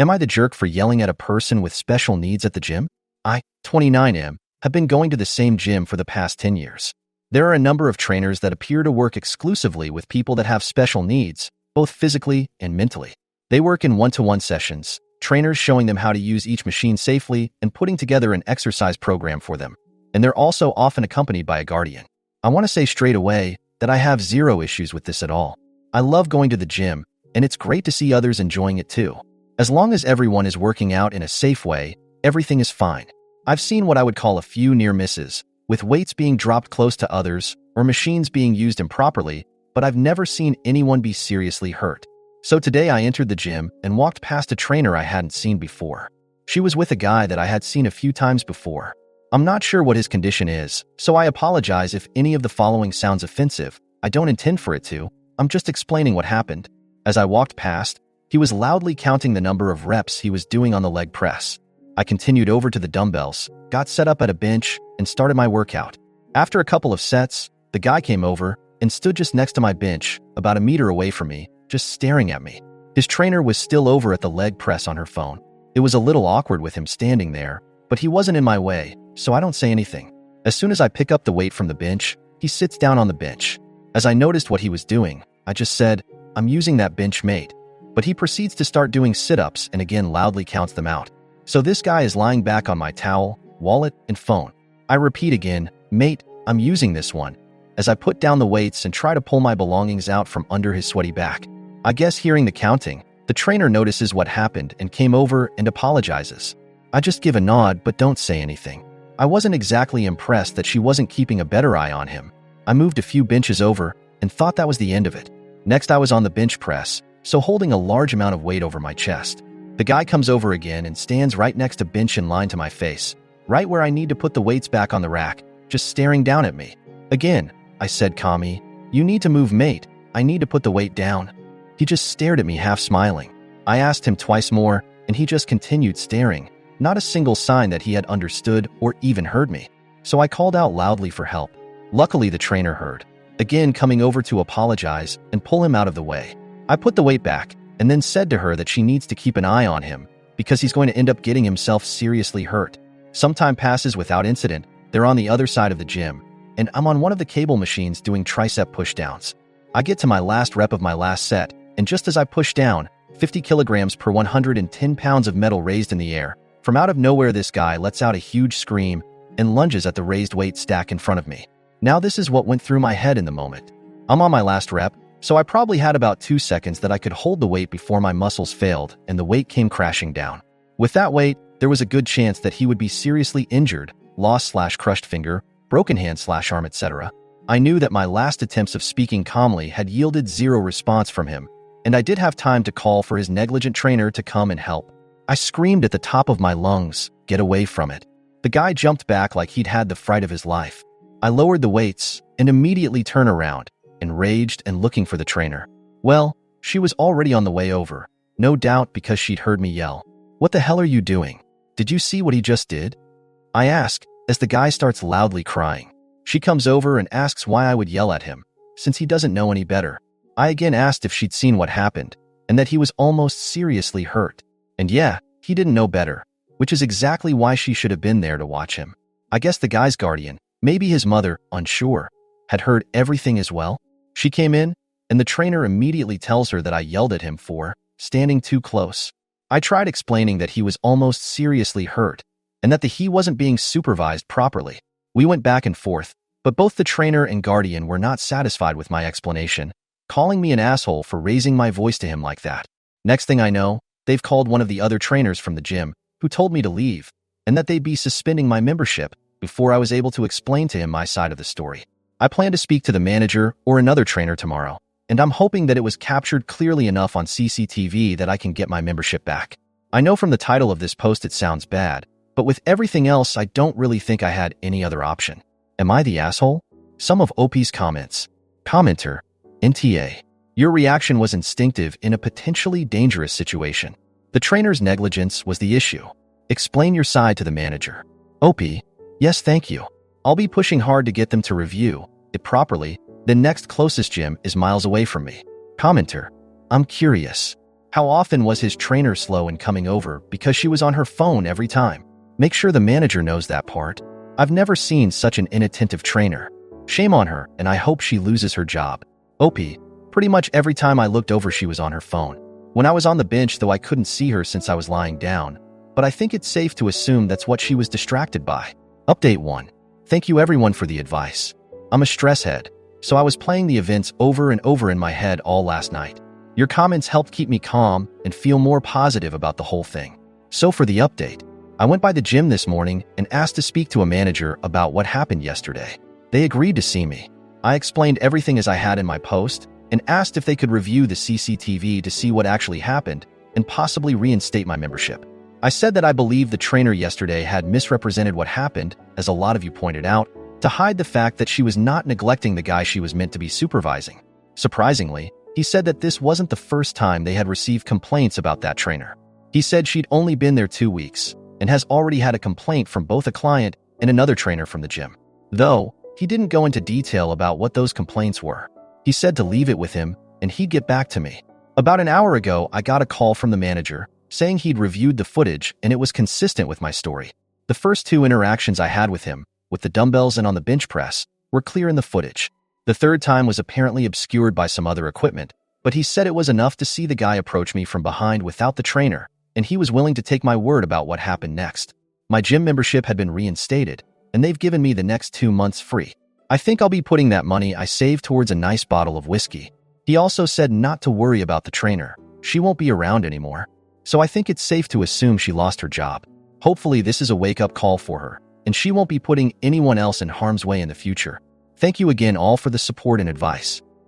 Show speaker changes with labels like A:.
A: Am I the jerk for yelling at a person with special needs at the gym? I, 29 am, have been going to the same gym for the past 10 years. There are a number of trainers that appear to work exclusively with people that have special needs, both physically and mentally. They work in one-to-one sessions, trainers showing them how to use each machine safely and putting together an exercise program for them. And they're also often accompanied by a guardian. I want to say straight away that I have zero issues with this at all. I love going to the gym, and it's great to see others enjoying it too. As long as everyone is working out in a safe way, everything is fine. I've seen what I would call a few near misses, with weights being dropped close to others or machines being used improperly, but I've never seen anyone be seriously hurt. So today I entered the gym and walked past a trainer I hadn't seen before. She was with a guy that I had seen a few times before. I'm not sure what his condition is, so I apologize if any of the following sounds offensive. I don't intend for it to. I'm just explaining what happened. As I walked past, he was loudly counting the number of reps he was doing on the leg press. I continued over to the dumbbells, got set up at a bench, and started my workout. After a couple of sets, the guy came over and stood just next to my bench, about a meter away from me, just staring at me. His trainer was still over at the leg press on her phone. It was a little awkward with him standing there, but he wasn't in my way, so I don't say anything. As soon as I pick up the weight from the bench, he sits down on the bench. As I noticed what he was doing, I just said, "I'm using that bench, mate." But he proceeds to start doing sit-ups and again loudly counts them out. So this guy is lying back on my towel, wallet, and phone. I repeat again, "Mate, I'm using this one," as I put down the weights and try to pull my belongings out from under his sweaty back. I guess hearing the counting, the trainer notices what happened and came over and apologizes. I just give a nod but don't say anything. I wasn't exactly impressed that she wasn't keeping a better eye on him. I moved a few benches over and thought that was the end of it. Next I was on the bench press, so holding a large amount of weight over my chest. The guy comes over again and stands right next to bench in line to my face, right where I need to put the weights back on the rack, just staring down at me. Again, I said calmly, "You need to move, mate. I need to put the weight down." He just stared at me, half smiling. I asked him twice more, and he just continued staring. Not a single sign that he had understood or even heard me. So I called out loudly for help. Luckily, the trainer heard, again coming over to apologize and pull him out of the way. I put the weight back and then said to her that she needs to keep an eye on him because he's going to end up getting himself seriously hurt. Some time passes without incident. They're on the other side of the gym, and I'm on one of the cable machines doing tricep pushdowns. I get to my last rep of my last set, and just as I push down, 50 kilograms per 110 pounds of metal raised in the air, from out of nowhere this guy lets out a huge scream and lunges at the raised weight stack in front of me. Now this is what went through my head in the moment. I'm on my last rep, so I probably had about 2 seconds that I could hold the weight before my muscles failed and the weight came crashing down. With that weight, there was a good chance that he would be seriously injured, lost/crushed finger, broken hand/arm, etc. I knew that my last attempts of speaking calmly had yielded zero response from him, and I did have time to call for his negligent trainer to come and help. I screamed at the top of my lungs, "Get away from it." The guy jumped back like he'd had the fright of his life. I lowered the weights and immediately turned around, enraged and looking for the trainer. Well, she was already on the way over, no doubt because she'd heard me yell, "What the hell are you doing? Did you see what he just did?" I ask, as the guy starts loudly crying. She comes over and asks why I would yell at him, since he doesn't know any better. I again asked if she'd seen what happened, and that he was almost seriously hurt. And yeah, he didn't know better, which is exactly why she should have been there to watch him. I guess the guy's guardian, maybe his mother, unsure, had heard everything as well. She came in, and the trainer immediately tells her that I yelled at him for standing too close. I tried explaining that he was almost seriously hurt, and that he wasn't being supervised properly. We went back and forth, but both the trainer and guardian were not satisfied with my explanation, calling me an asshole for raising my voice to him like that. Next thing I know, they've called one of the other trainers from the gym, who told me to leave, and that they'd be suspending my membership before I was able to explain to him my side of the story. I plan to speak to the manager or another trainer tomorrow, and I'm hoping that it was captured clearly enough on CCTV that I can get my membership back. I know from the title of this post it sounds bad, but with everything else I don't really think I had any other option. Am I the asshole? Some of OP's comments. Commenter, NTA. Your reaction was instinctive in a potentially dangerous situation. The trainer's negligence was the issue. Explain your side to the manager. OP, yes, thank you. I'll be pushing hard to get them to review it properly. The next closest gym is miles away from me. Commenter, I'm curious. How often was his trainer slow in coming over because she was on her phone every time? Make sure the manager knows that part. I've never seen such an inattentive trainer. Shame on her, and I hope she loses her job. OP, pretty much every time I looked over she was on her phone. When I was on the bench, though, I couldn't see her since I was lying down, but I think it's safe to assume that's what she was distracted by. Update 1. Thank you everyone for the advice. I'm a stress head, so I was playing the events over and over in my head all last night. Your comments helped keep me calm and feel more positive about the whole thing. So for the update, I went by the gym this morning and asked to speak to a manager about what happened yesterday. They agreed to see me. I explained everything as I had in my post and asked if they could review the CCTV to see what actually happened and possibly reinstate my membership. I said that I believe the trainer yesterday had misrepresented what happened, as a lot of you pointed out, to hide the fact that she was not neglecting the guy she was meant to be supervising. Surprisingly, he said that this wasn't the first time they had received complaints about that trainer. He said she'd only been there 2 weeks and has already had a complaint from both a client and another trainer from the gym. Though, he didn't go into detail about what those complaints were. He said to leave it with him and he'd get back to me. About an hour ago, I got a call from the manager saying he'd reviewed the footage and it was consistent with my story. The first 2 interactions I had with him, with the dumbbells and on the bench press, were clear in the footage. The third time was apparently obscured by some other equipment, but he said it was enough to see the guy approach me from behind without the trainer, and he was willing to take my word about what happened next. My gym membership had been reinstated, and they've given me the next 2 months free. I think I'll be putting that money I saved towards a nice bottle of whiskey. He also said not to worry about the trainer. She won't be around anymore. So I think it's safe to assume she lost her job. Hopefully this is a wake-up call for her, and she won't be putting anyone else in harm's way in the future. Thank you again all for the support and advice.